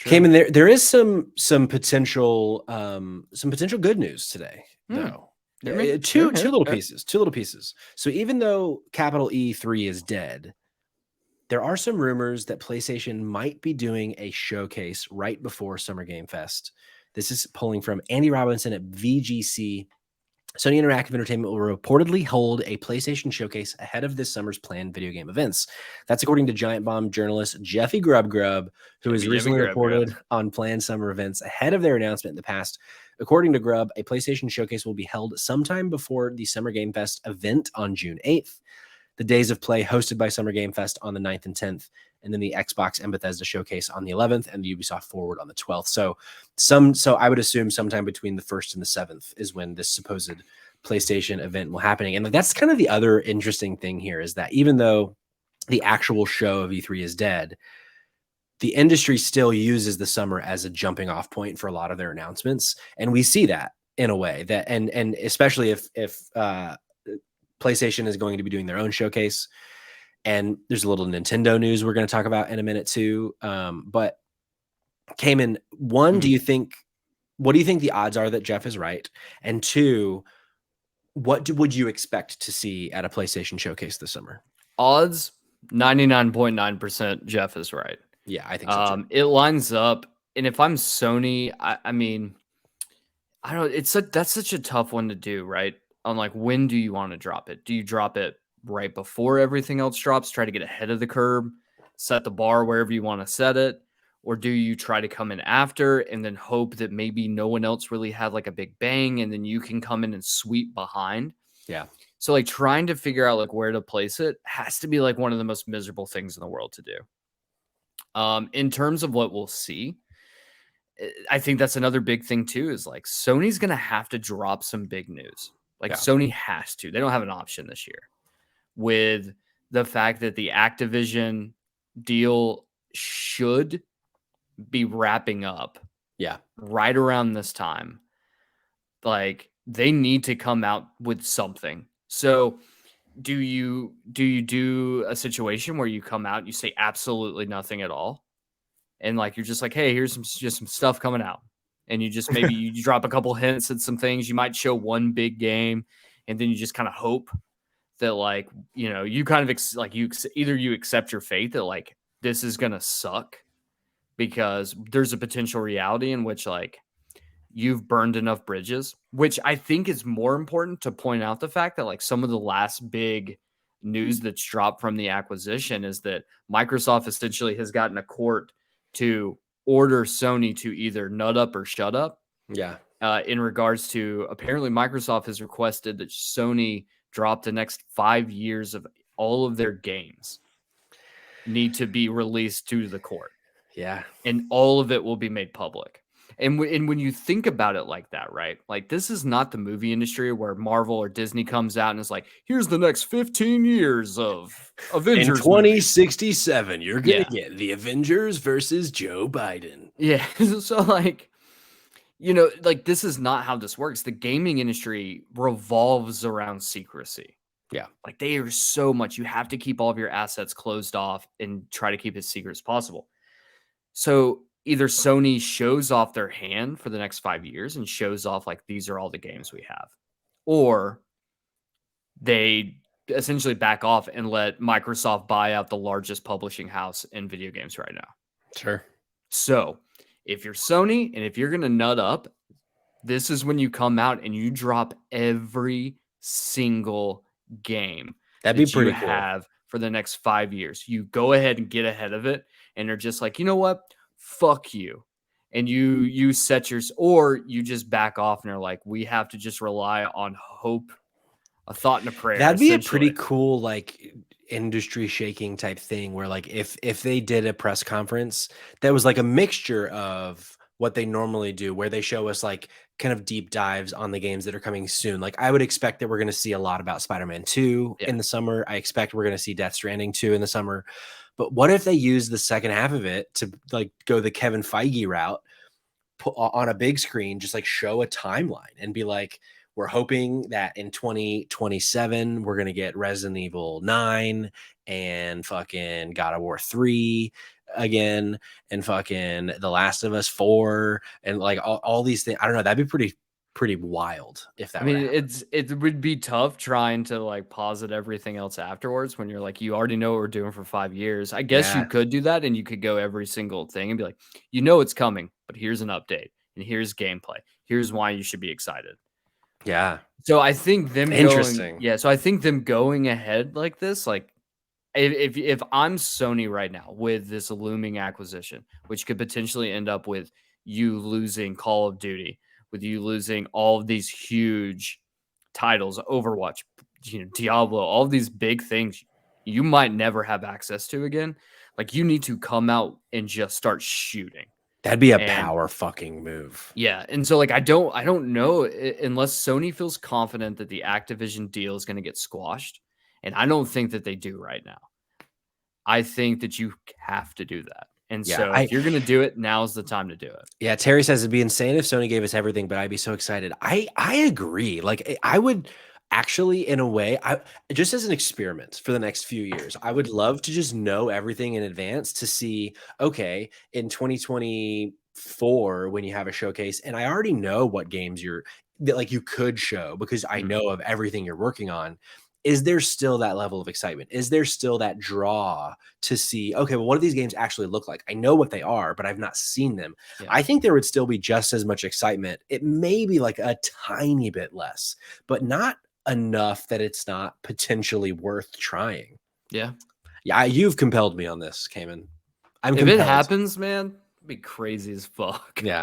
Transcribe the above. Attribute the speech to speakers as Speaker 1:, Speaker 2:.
Speaker 1: Sure.
Speaker 2: Cayman, there is some potential good news today, though. Two little pieces. So even though capital E3 is dead, there are some rumors that PlayStation might be doing a showcase right before Summer Game Fest. This is pulling from Andy Robinson at VGC. Sony Interactive Entertainment will reportedly hold a PlayStation showcase ahead of this summer's planned video game events. That's according to Giant Bomb journalist Jeffy Grubb Grubb, who has recently reported on planned summer events ahead of their announcement in the past. According to Grubb, a PlayStation showcase will be held sometime before the Summer Game Fest event on June 8th. The Days of Play hosted by Summer Game Fest on the 9th and 10th, and then the Xbox and Bethesda showcase on the 11th, and the Ubisoft Forward on the 12th. So I would assume sometime between the 1st and the 7th is when this supposed PlayStation event will happening. And that's kind of the other interesting thing here, is that even though the actual show of E3 is dead, the industry still uses the summer as a jumping off point for a lot of their announcements. And we see that in a way that, and especially if PlayStation is going to be doing their own showcase, and there's a little Nintendo news we're going to talk about in a minute too. But Cayman, one, what do you think the odds are that Jeff is right? And two, what would you expect to see at a PlayStation showcase this summer?
Speaker 1: Odds 99.9% Jeff is right.
Speaker 2: Yeah, I think so too.
Speaker 1: It lines up, and if I'm Sony, I mean, I don't. That's such a tough one to do, right? On like, when do you want to drop it? Do you drop it right before everything else drops, try to get ahead of the curve, set the bar wherever you want to set it? Or do you try to come in after and then hope that maybe no one else really had like a big bang and then you can come in and sweep behind?
Speaker 2: Yeah.
Speaker 1: So like trying to figure out like where to place it has to be like one of the most miserable things in the world to do. In terms of what we'll see, I think that's another big thing too, is like Sony's going to have to drop some big news. Like Sony has to. They don't have an option this year, with the fact that the Activision deal should be wrapping up right around this time. Like, they need to come out with something. So do you do a situation where you come out, you say absolutely nothing at all, and like you're just like, hey, here's some stuff coming out, and you just maybe you drop a couple hints at some things, you might show one big game, and then you just kind of hope that, like, you know, you kind of either you accept your fate that like this is gonna suck, because there's a potential reality in which like you've burned enough bridges, which I think is more important to point out the fact that like some of the last big news that's dropped from the acquisition is that Microsoft essentially has gotten a court to order Sony to either nut up or shut up.
Speaker 2: Yeah.
Speaker 1: In regards to, apparently Microsoft has requested that Sony drop the next 5 years of all of their games need to be released to the court.
Speaker 2: Yeah.
Speaker 1: And all of it will be made public. And when you think about it like that, right? Like, this is not the movie industry where Marvel or Disney comes out and is like, here's the next 15 years of Avengers.
Speaker 2: In 2067, you're going to get the Avengers versus Joe Biden.
Speaker 1: Yeah. So, like, you know, like, this is not how this works. The gaming industry revolves around secrecy.
Speaker 2: Yeah.
Speaker 1: Like, they are so much. You have to keep all of your assets closed off and try to keep it as secret as possible. So either Sony shows off their hand for the next 5 years and shows off like, these are all the games we have, or they essentially back off and let Microsoft buy out the largest publishing house in video games right now.
Speaker 2: Sure.
Speaker 1: So if you're Sony and if you're going to nut up, this is when you come out and you drop every single game
Speaker 2: that'd be pretty cool.
Speaker 1: Have for the next 5 years. You go ahead and get ahead of it, and they're just like, you know what? Fuck you. And you set yours, or you just back off and are like, we have to just rely on hope, a thought and a prayer.
Speaker 2: That'd be a pretty cool, like, industry shaking type thing, where like if they did a press conference that was like a mixture of what they normally do, where they show us like kind of deep dives on the games that are coming soon. Like, I would expect that we're going to see a lot about Spider-Man 2 in the summer. I expect we're going to see Death Stranding 2 in the summer. But what if they use the second half of it to like go the Kevin Feige route, put on a big screen, just like show a timeline and be like, we're hoping that in 2027, we're going to get Resident Evil 9 and fucking God of War 3. again, and fucking The Last of Us 4, and like all these things. I don't know. That'd be pretty wild if that
Speaker 1: I
Speaker 2: were to
Speaker 1: mean,
Speaker 2: happen.
Speaker 1: it would be tough trying to like posit everything else afterwards when you're like, you already know what we're doing for 5 years. I guess you
Speaker 2: Yeah.
Speaker 1: could do that and you could go every single thing and be like, you know it's coming, but here's an update and here's gameplay. Here's why you should be excited.
Speaker 2: Yeah.
Speaker 1: So I think them going,
Speaker 2: Interesting.
Speaker 1: yeah. So I think them going ahead like this, like if I'm Sony right now with this looming acquisition, which could potentially end up with you losing Call of Duty, with you losing all of these huge titles, Overwatch, Diablo, all of these big things you might never have access to again. Like you need to come out and just start shooting.
Speaker 2: That'd be a
Speaker 1: And
Speaker 2: power fucking move.
Speaker 1: yeah, and so like I don't know unless Sony feels confident that the Activision deal is going to get squashed, and I don't think that they do right now. I think that you have to do that. And
Speaker 2: Yeah,
Speaker 1: so if you're going to do it, now's the time to do it.
Speaker 2: yeah, Terry says it'd be insane if Sony gave us everything, but I'd be so excited. I agree. Like I would actually, in a way, I just as an experiment for the next few years, I would love to just know everything in advance to see, okay, in 2024 when you have a showcase, and I already know what games like you could show because I know of everything you're working on. Is there still that level of excitement? Is there still that draw to see, okay, well, what do these games actually look like? I know what they are, but I've not seen them.
Speaker 1: Yeah.
Speaker 2: I think there would still be just as much excitement. It may be like a tiny bit less, but not enough that it's not potentially worth trying.
Speaker 1: Yeah.
Speaker 2: Yeah, you've compelled me on this, Cayman. I'm
Speaker 1: If
Speaker 2: compelled.
Speaker 1: it happens, man, it'd be crazy as fuck.
Speaker 2: Yeah.